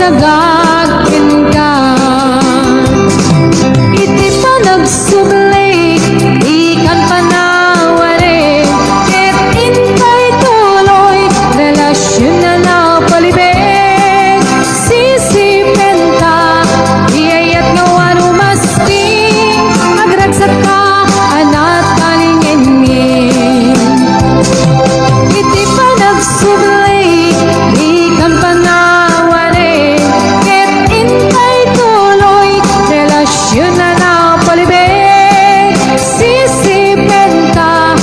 nagakin ka. Iti pa nagsubli, ikan panawari, ket intay tuloy, relasyon na napalibig. Sisipin ka, iyayat nga wano masting, agragsak ka, anat kalingin. Iti pa nagsubli, ikan panawari, ket intay tuloy, relasyon na napalibig. Sisipin ka,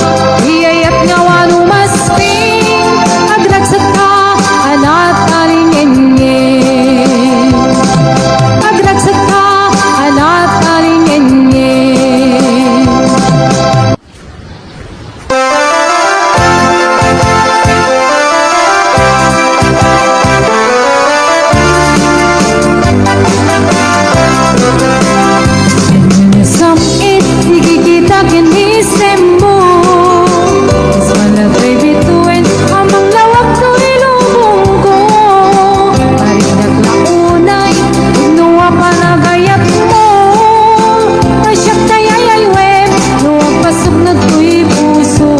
iyayat nga wano masting, agragsak ka, anat kalingin. Agragsak ka, anat kalingin. Samit ikikita kinisem mo, is malabay bituin amang lawak ko ilubong ko. Paridag launay, nuwa panagayat mo, pasyak tayayaywen, nuwa pasok na to'y puso.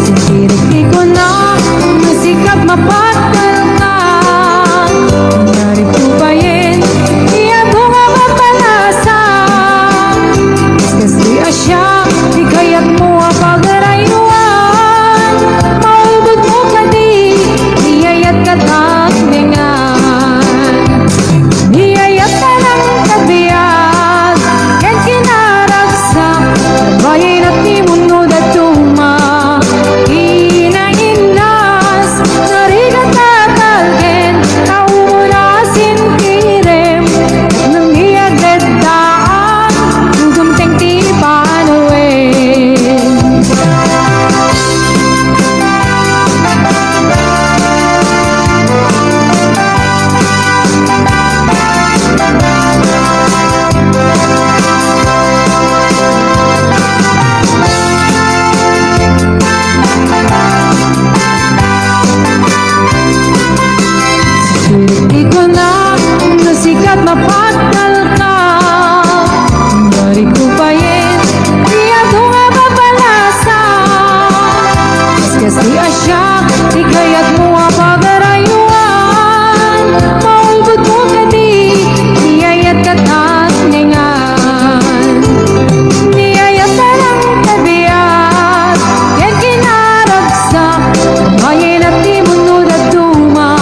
Sintirik ko na, nasikap mapatal ka, nangyari ko ba yin, iyago nga mapalasa. Kasi asya, di kaya't mo apag-arayuan, maubod mo ka di, niyayat ka takningan. Niyayat ka ng kabiyag, yan kinaragsak, bayin at di mundo datuma. Inainas, narigat tatalgen, naumunasin kirem, nang iyagdadaan, gumteng ti panuin. Di ko na nasikat mapagdal ka, nangyari ko pa yin, iyado nga mapalasa. Kasi asya, di kaya't mo apag-arayuan, maubod mo ka di, niyayat ka takningan. Niyayat ka ng kabiyat, yan kinaragsak, bayin at di mundo datuma.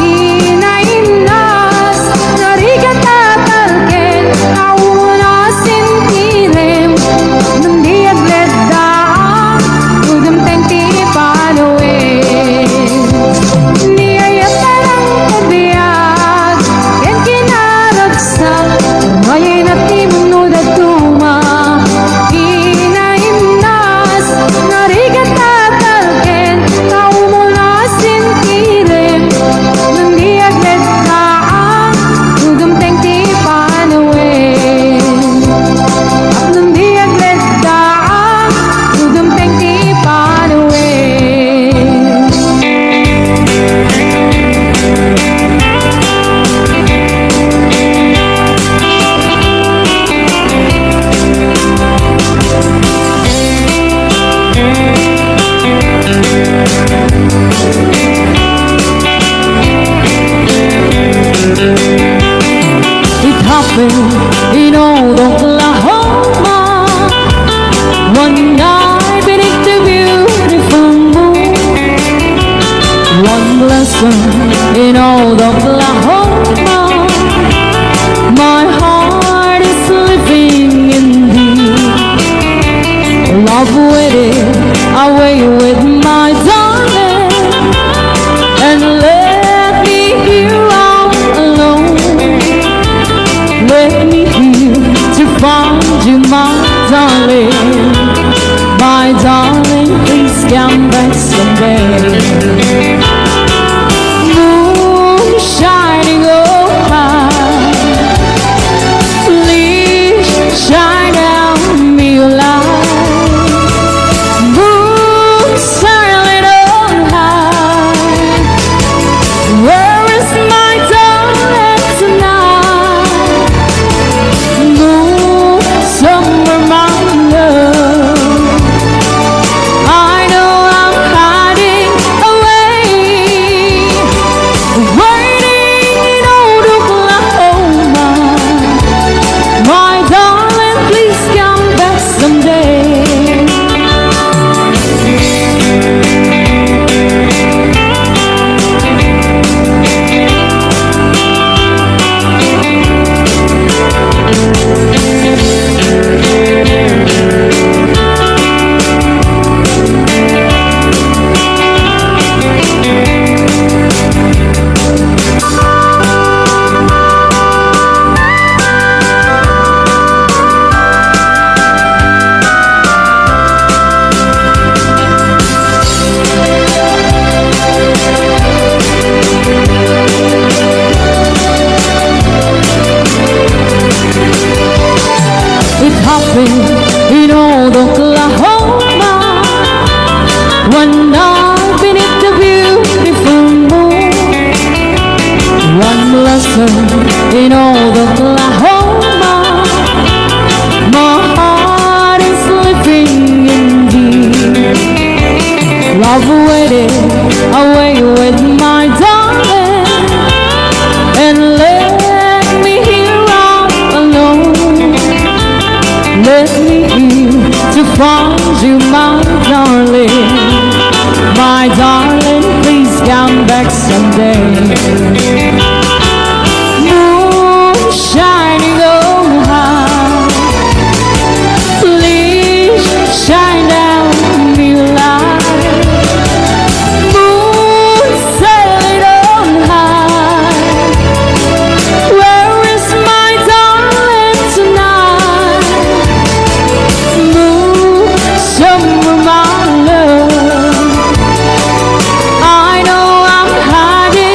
Inainas, narigat tatalgen, naumunasin kirem, nang diagledaan, gugumteng ti panuin. Niyayat ka ng kabiyag, yan kinaragsak, bayin at di mundo datuma. Inainas, narigat tatalgen, naumunasin kirem, nang diagledaan, gugumteng ti panuin. At nang diagledaan, gugumteng ti panuin. It happened in old Oklahoma, one night beneath the beautiful moon. One blossom in old Oklahoma, my heart is living in thee. Love waited away with my darling, and let me here all alone. Let me here to find you, my darling. My darling, please come back someday. Moon shining oh high, please shine down me your light. Moon shining oh high, where is my I've waited away with my darling, and let me here all alone. Let me here to find you, my darling. My darling, please come back someday. Moon shining on high, please shine down me light. Moon sailing on high, where is my darling tonight? Moon, show me my love. I know I'm hiding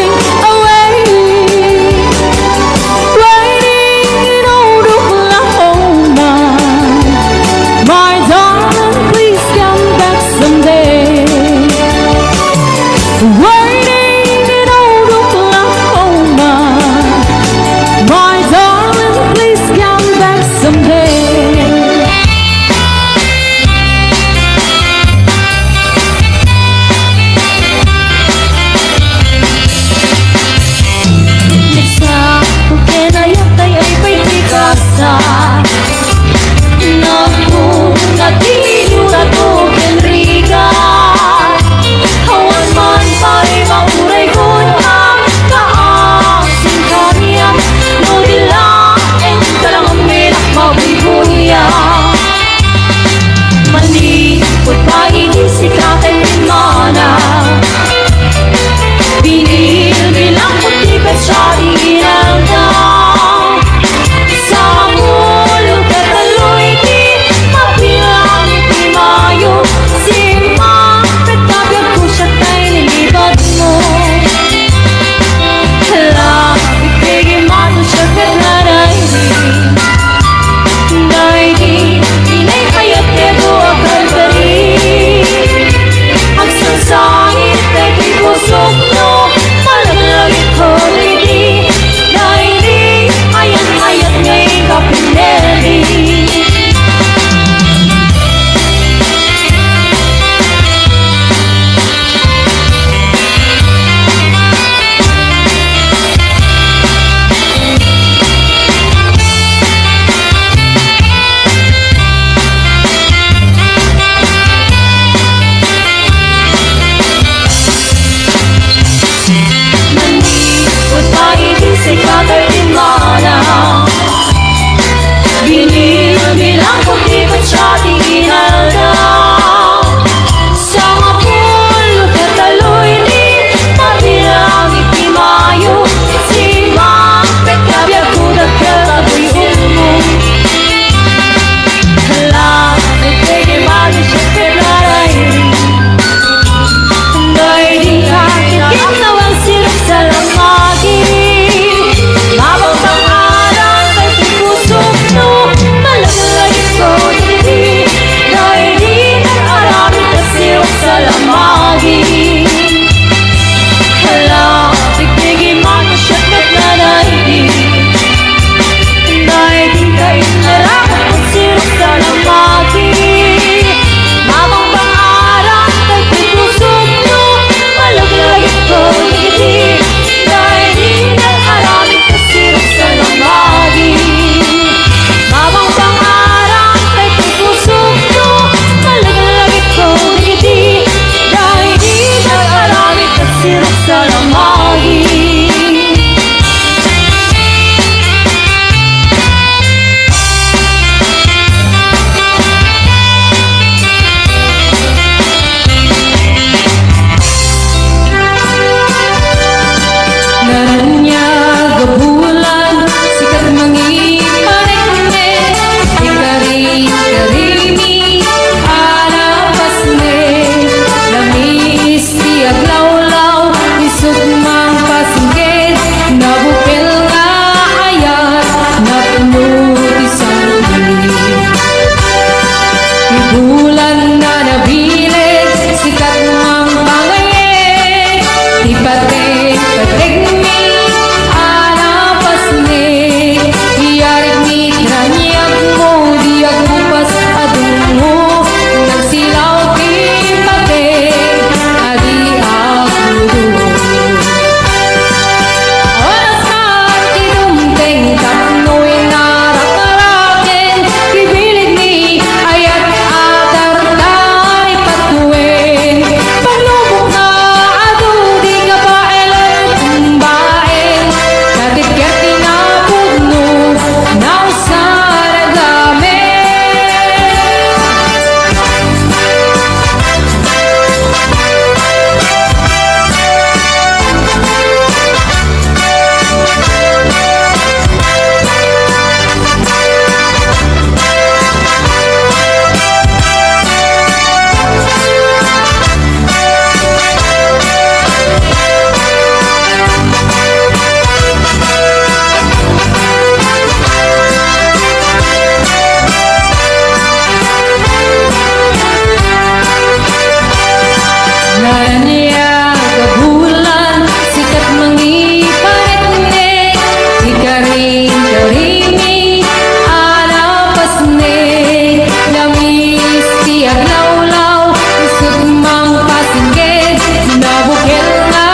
niya kabulan, sikat mangipanet-net, di ka rin karimi, anapasnet, lamis tiyag lawlaw, isip mang pasinggit, nabukil na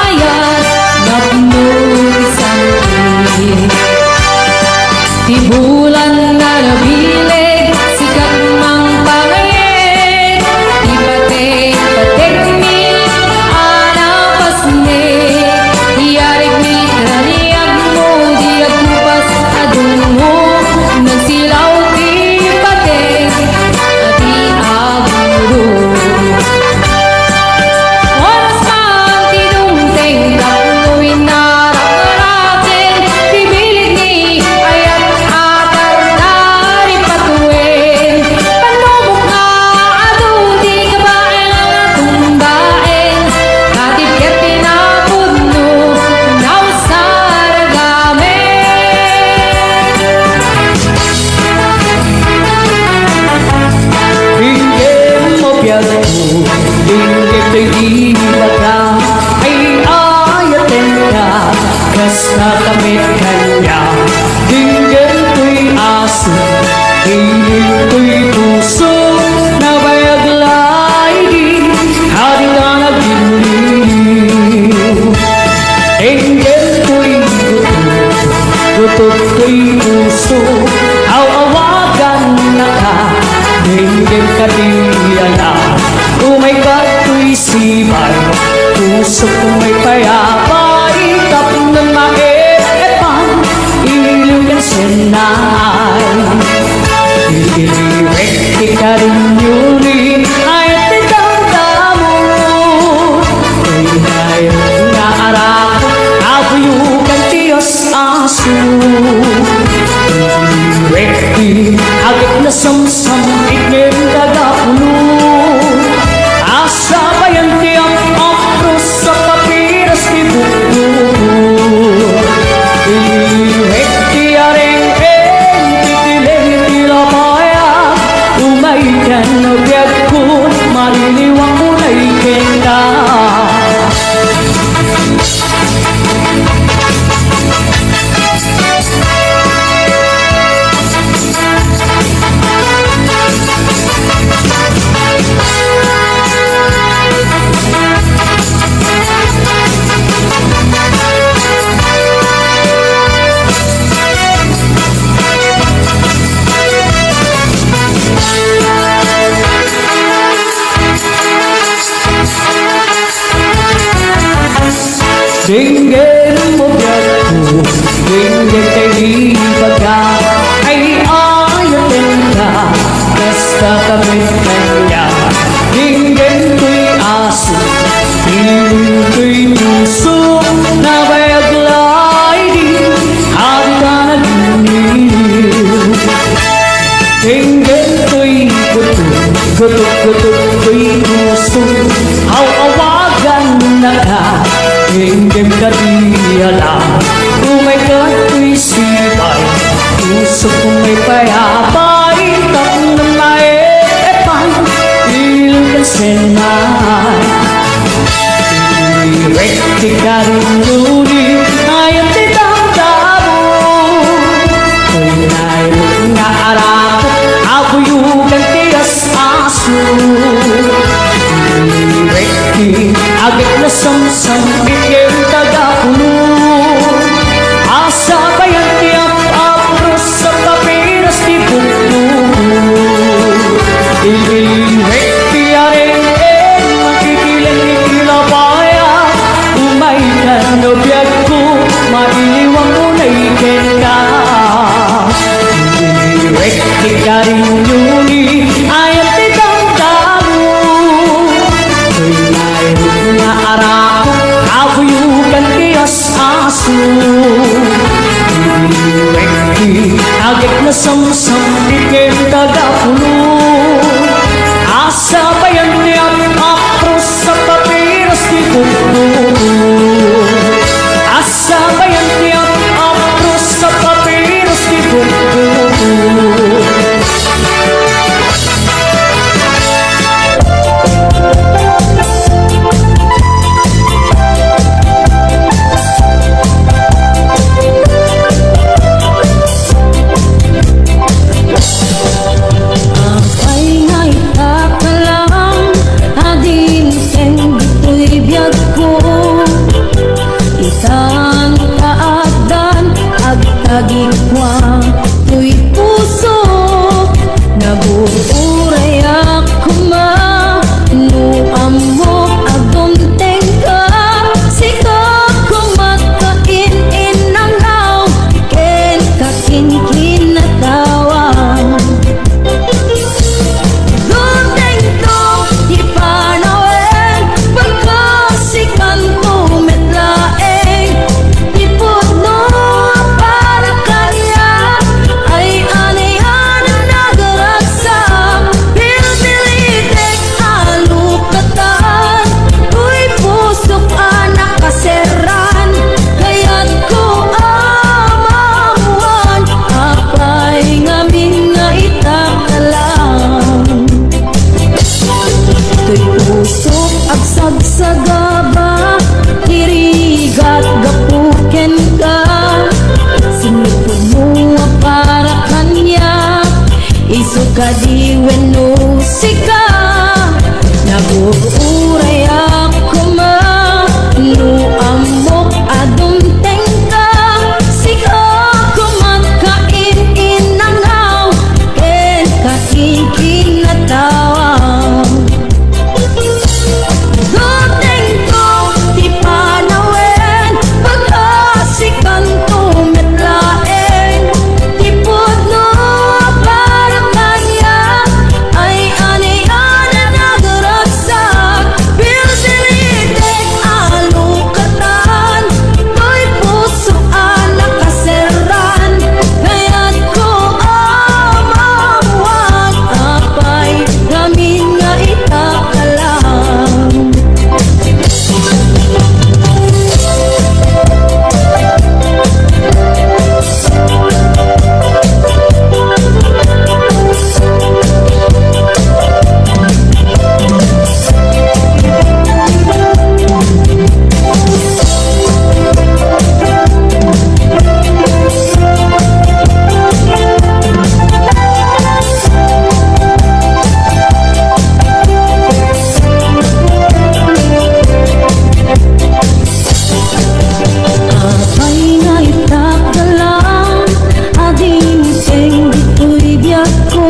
ayat, napnulisan di bulan na nabilig, sikat mang pangayit, di patek-patek mi, anapasnet, di arik mi kaniyag mo, di agkupas adung mo, nagsilaw di patek, at di abulo. Oras man tinungteng, takluin na rakarapin, bibilig ni ayat atar dari patuin, panubok na adung di kabain ang tumbain, katip ket pinapudno, nausaragamin. Dinggin mo biyago, dinggin ko'y di baka, ay ayatin ka, kas nakamit kanya. Dinggin ko'y aso, dinggin ko'y puso, nabayaglay di, hadi na nagiliw. Dinggin ko'y gutot ko'y puso, awawagan na ka, dinggin ka di alam. Umay ka ko'y sibay, puso ko may payapay, tapos ng maepang, iliw yan sinay. Iliwek di ka rin yun, ay titang damo, ay ngayon nga arak, abuyugan tiyos aso. Iliwek agad na samsam, ignim kagapulo, asa bayan tiyang apros sa papiras ni buko. Iliwek tiyaring titileng tilapaya, umaikan na biyag ko, maliliwang ko na ikenda. Dinggin mo biyago, dinggin kay di baga, ay ayatin ka, basta kamit kanya. Dinggin ko'y aso, dinggin ko'y puso, nabayaglay di, hadi ka nagiliw. Dinggin ko'y gutot ko'y puso, awawagan na ka, dinggin ka di alam. Umay ka ko'y sibay, puso ko may payapay, tapos ng maepang, iliw yan sinay. Iliwek di ka rin yun, ayat titang damo, ko'y ngayon nga arak, abuyugan tiyas aso. Iliwek di agad na samsam, bigyan tagapulo, asa bayan tiyang apros sa papiras ni buko. Iliwek tiyaring magkikilang ni tilapaya, umaikan na biyag ko, mailiwang ko na ikenda. Iliwek di ka rin yun, ayat titang damo, ko'y ngayon nga arak, abuyugan tiyas aso. Iliwek di agad na samsam, bigyan tagapulo, asa bayan tiyang apros sa papiras ni buko. Asa bayan tiyang apros sa papiras ni buko. sagaba irigat gapuken ka sinupod mo para kanya isuka di weno sika nabuuray ako ma no amok adong tengka sika kumakain inangaw ken kain kinatawa Goteng ko di panawen pagkasikan tumetlaen tipod no para kanya ay aniyan na nagaragsak Bilbilitek alukatan To'y pusoan nakaseran Kaya't ko amamuan apay gamin nga itakalang Apay nga itakalang ading seng dito'y biyak ko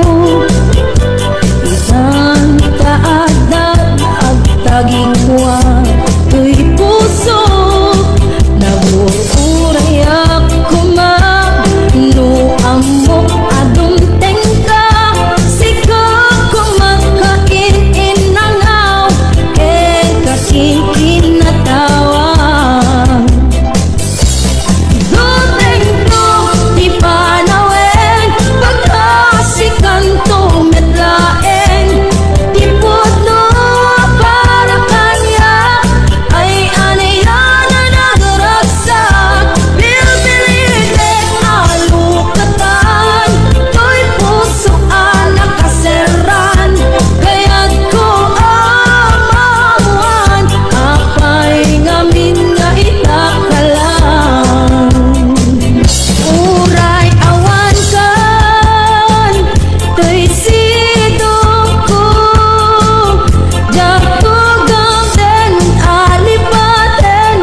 Isang kaadag agtagikwa to'y puso nabuuray ako ma no amok adong tengka sika kumakain inangaw ken kakin kinatawa Goteng ko di panawen pagkasikan tumetlaen tipod no para kanya ay aniyan na nagaragsak Bilbilitek alukatan To'y pusoan nakaseran Kaya't ko amamuan apay ngamin nga itakalang Uray awan kan To'y sidong ko Jato gamden alipaten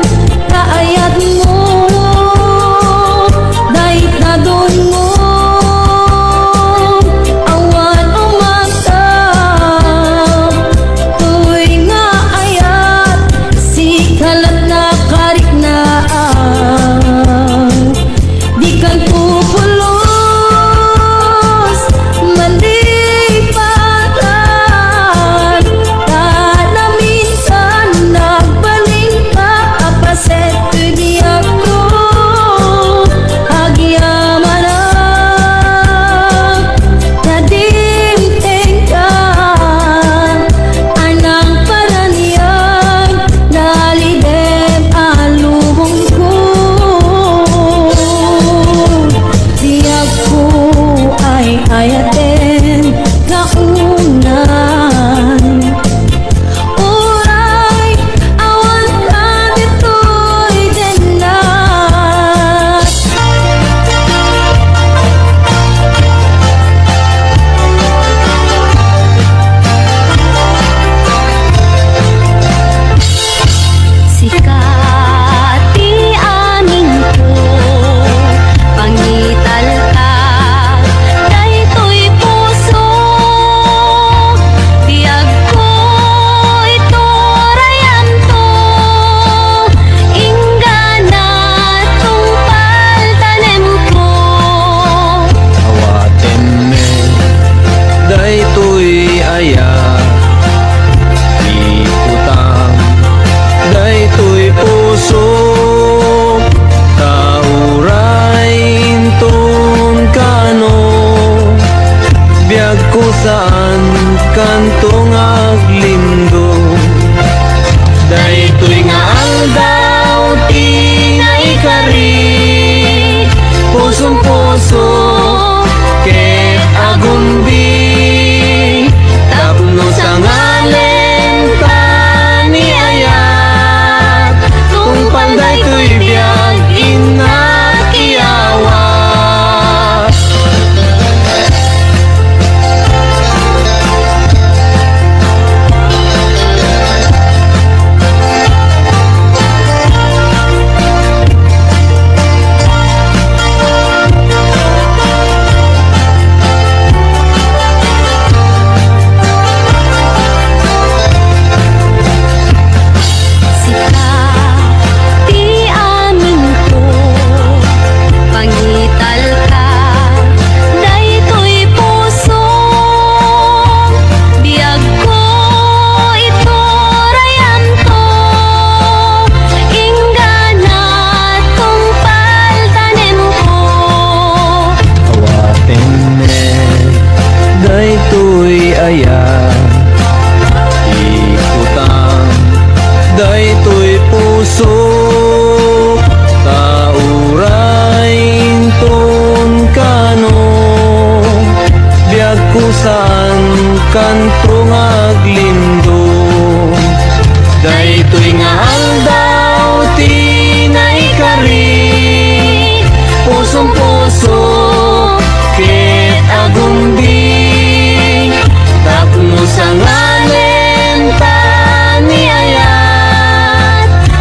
Kaayat mo Dahit na doon mo Awan umata To'y nga ayat Si kalat na karik na Di kan pupulos malipatan Kada minsan nagbaling ka apaset di ako Agyamanag kadimteng ka Anang paraniyag nalidem alubong ko Di ako ay ayaten kaunan Uray awan ka dito'y denat Sikati aning ko Pangital ka Daytoy puso Tiyag ko iturayan to Ingana tungpal tanem ko Awaten me daytoy aya Iputang daytoy puso Kauray inton kano Biag ko saan kantong aglindo Daytoy nga aldaw tinay kari Pusong puso ket agumbi Tapno sa ngalen ka ni aya puso Tauray inton kano Biag kusan kan prungaglindo Daytoy nga aldaw tinaikari Pusong puso ket agundi Tapno sa nganen taniayat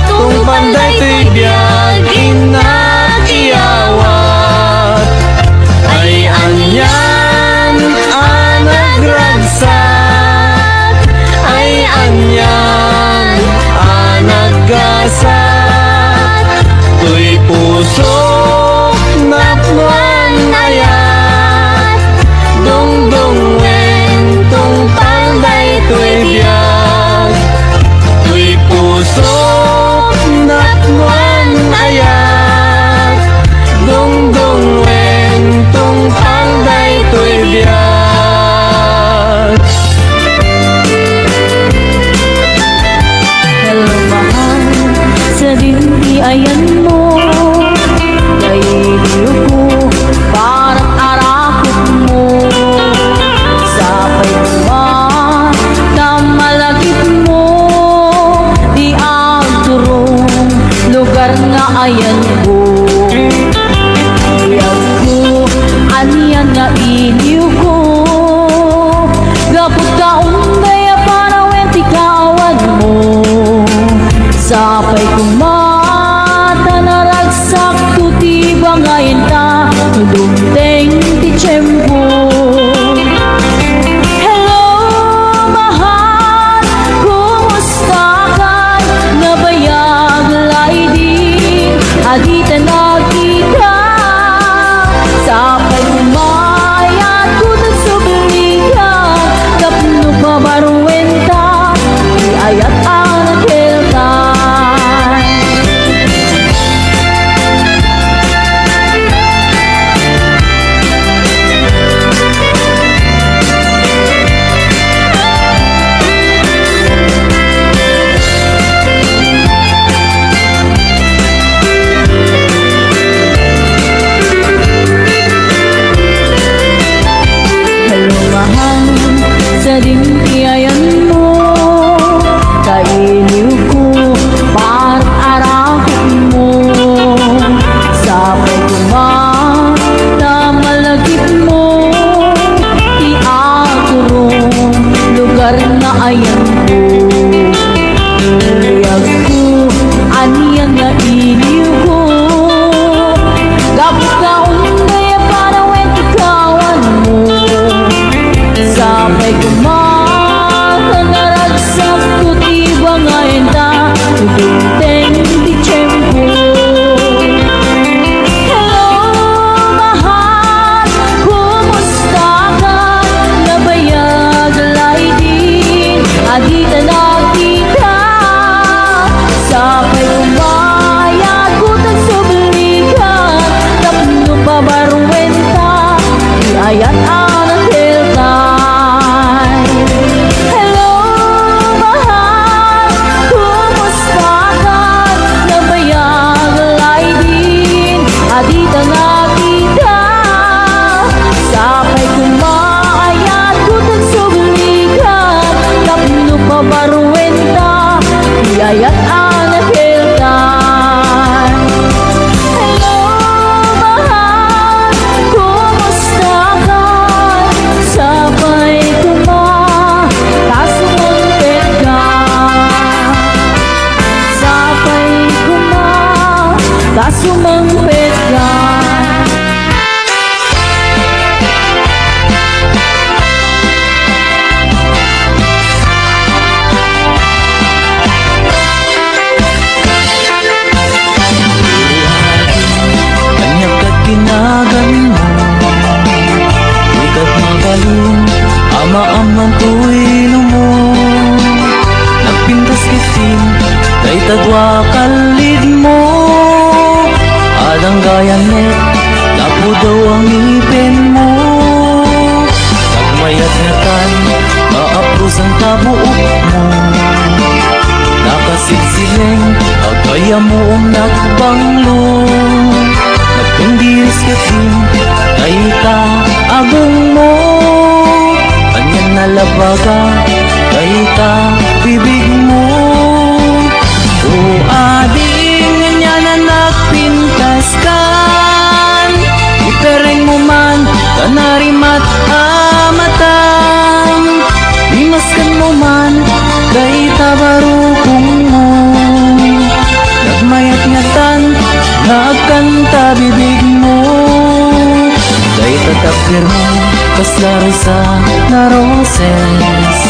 Tung panday to'y biyag inat iyawat Ay anyan anagragsak Ay anyan anaggasat To'y puso napnuan ayat Dongdong wen tung panday to'y biyag To'y puso napnuan ayat Dongdong wen tung panday to'y biyag Hello mahal, sa dintiayan mo Kailiw ko, parang arakot mo Sapay ba, na malagip mo Di ang turong lugar nga ayan ko Iyag ko, aniyan nga iliw ko Gapot ka undaya para wenti kawan mo Sapay kumata naragsak tuti bangayin ta Nudumteng ti tiyempo Hello mahal, kumusta ka? Nabayag laidin, adita nakita Sapay kumayat kutag subligan Kapno pa baruenta, ayat ang nagkiltan Hello mahal, sa dintiayan mo Kailiw ko, parang arakot mo Sapay kumata malagip mo Iagurong lugar na ayan ko Iyag ko, aniyan nga iliw ko Gapos ka undaya para wenti kawan mo Sapay kumata naragsak tuti bangayin ta Tudumteng ti tiyempo Hello mahal, kumusta ka? Nabayag laidin, adita nakita Sapay kumayat kutag subligan Tapno pa baruenta, iayat ang nagkiltan Hello mahal, kumusta ka? Nabayag laidin, adita nakita Sapay kumayat kutag subligan Tapno pa baruenta, iayat ang nagkiltan Hello mahal, kumusta ka? Sapay tasumumpet ka Sapay tasumumpet ka Kanyang katinagan mo Ikat mabalong Ama-amang tuwilo mo Nagpintas kitin Kay tagwa kalid mo Adang gayan net Napo daw ang ipin mo Nagmayat na kan Maapros ang kabuok mo Nakasilsileng Kaya moong nagbanglo nagkundiris kating kay ka agong mo kanyan nalabaga kay ka bibig mo o ading nga na nagpintas kan ipereng mo man kanarimat amatan imaskan mo man kay tabarukong mo nagmayat ngatan nagkanta bibig mo kay tatakdir mo kasaro sa na roses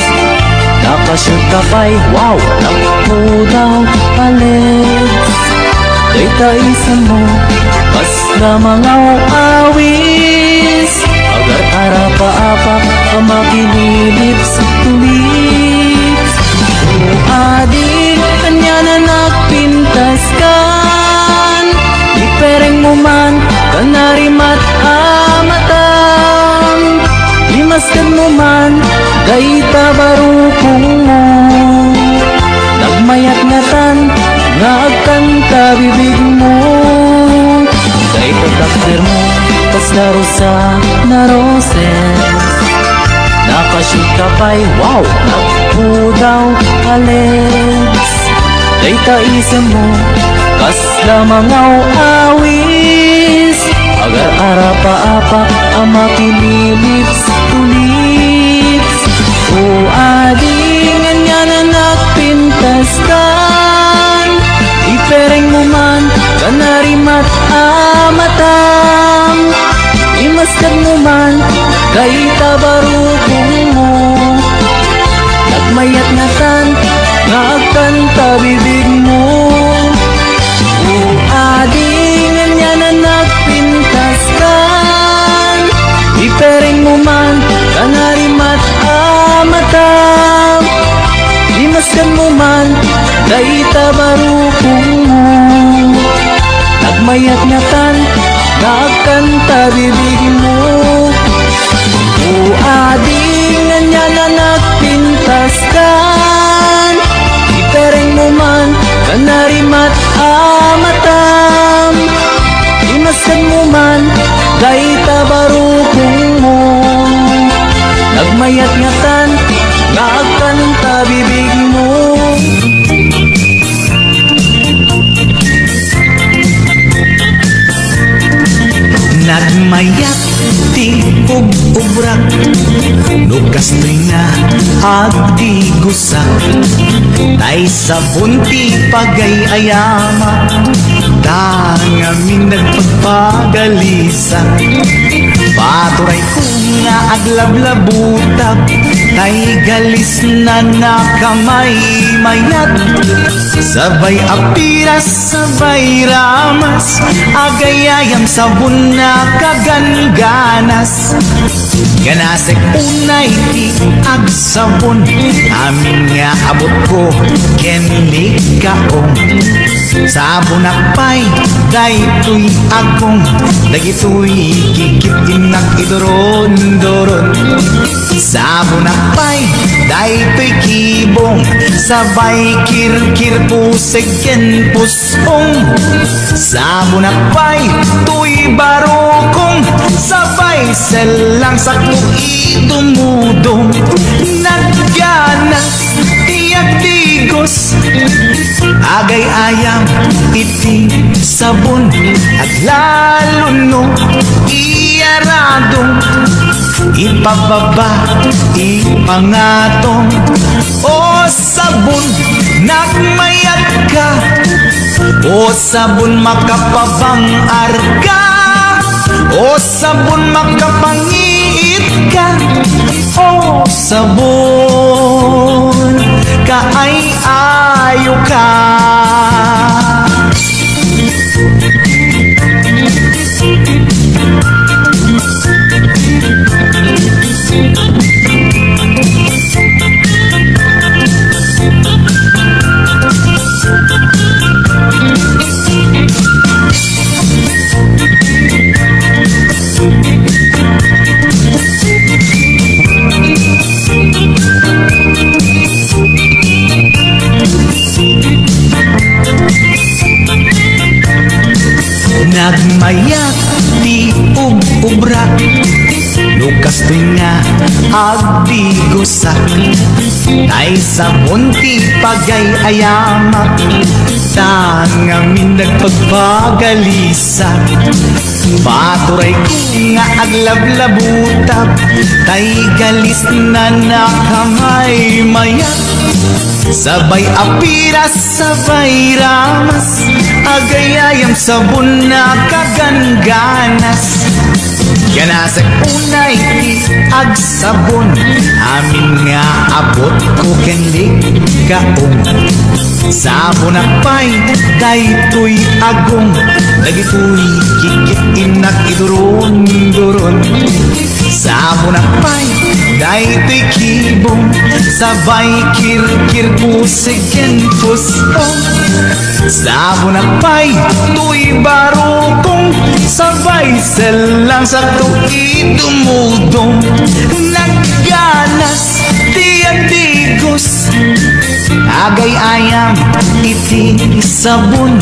nakashoot ka pa'y wow naku daw palets kay taisan mo kas na mga awis agar arapa-apak ang makinilip sa tulips o adik kanya na nagpintas kan ipereng mo man kanarimat amatan limaskan mo man kay tabarukong mo nagmayat ngatan nagkanta bibig mo kay tatakdir mo tas laro sa na roses nakashoot ka pa'y wow naku daw kalets kay taisan mo kas lamang awis agar arapa-apak ang makililips tulips o adingan nga na nagpintas kan ipereng mo man kanarimat amatam imaskan mo man kay tabarukong mo nagmayat ngatan nagkanta bibig mo o adingan nga na nagpintas kan ipereng mo man kanarimat amatam imaskan mo man kay tabarukong mo nagmayat ngatan nagkanta bibig mo o adingan nga na nagpintas kan ipereng mo man kanarimat amatam imaskan mo man kay tabarukong mo nagmayat ngatan nagkanta bibig mo Nagmayat ti ubrak lukas nga agdi gusak tay sabon ti pagayayama dangamin nagpagpagalisa paturay ko nga aglablabutak tay galis na nakamay mayat sabay apiras sabay ramas agayayam sabon na kagangganas ganasek unay ti agsabon amin nga abot ko kenli kaong sabon akpay daytoy agong dagitoy kikip inak idoron-doron sabon akpay daytoy kibong sabay kirkir puseg ken pusong sabon akpay tuy barokong sabay selang sakmo idumudong nagganas tiyak digos agay ayam iti sabon at lalo no iyaradong ipababa ipangatong o sabon nagmayat ka o sabon makapabang arka o sabon makapangiit ka o sabon kaay ayo ka mayat ti ubra Lukas to'y nga agdigusa Tay sabon ti pagay-ayamak Tangamin nagpagpagalisa Paturay ko nga aglablabutab Tay galis na nakamay mayat Sabay apiras, sabay ramas Agayayam sabon na kagangganas Ganasag unay ti agsabon Amin nga abot ko kendik kaong Sabon akpay, daytoy agong Dagitoy kikitin na kiduron-duron Sabon akpay, daytoy kibong Sabay kirkir pusigen puspong Sabon akpay, tuy barukong Sabay selang sa tuwi dumudong Nagganas, tiyadigos Agay ayam, iti sabon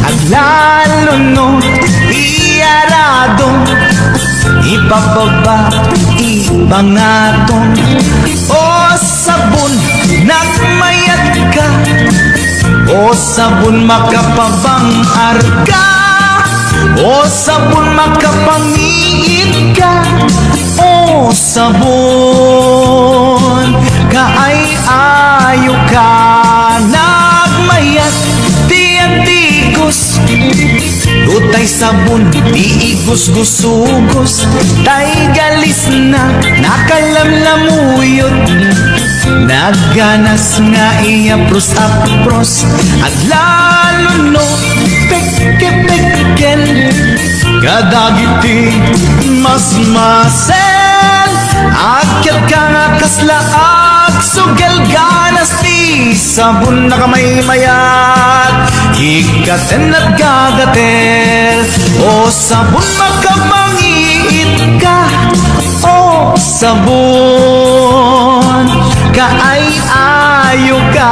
At lalo no, iyaradong Ipababa, ibangatong O sabon, nagmayat ka O sabon, makapabang arka O sabon, makapangiit ka O sabon, kaay-ayo ka Nagmayat, tiyantigos Utay sabon, diigos-gusugos Tay galis na, nakalamlamuyot Nagganas nga iapros-apros At lalo no, peke-peken Kadagiti mas masel Akyat ka nga kaslaag Sugal ganas ti sabon na kamay mayat Ikaten at gagater O sabon makamangiit ka O sabon kaay-ayo ka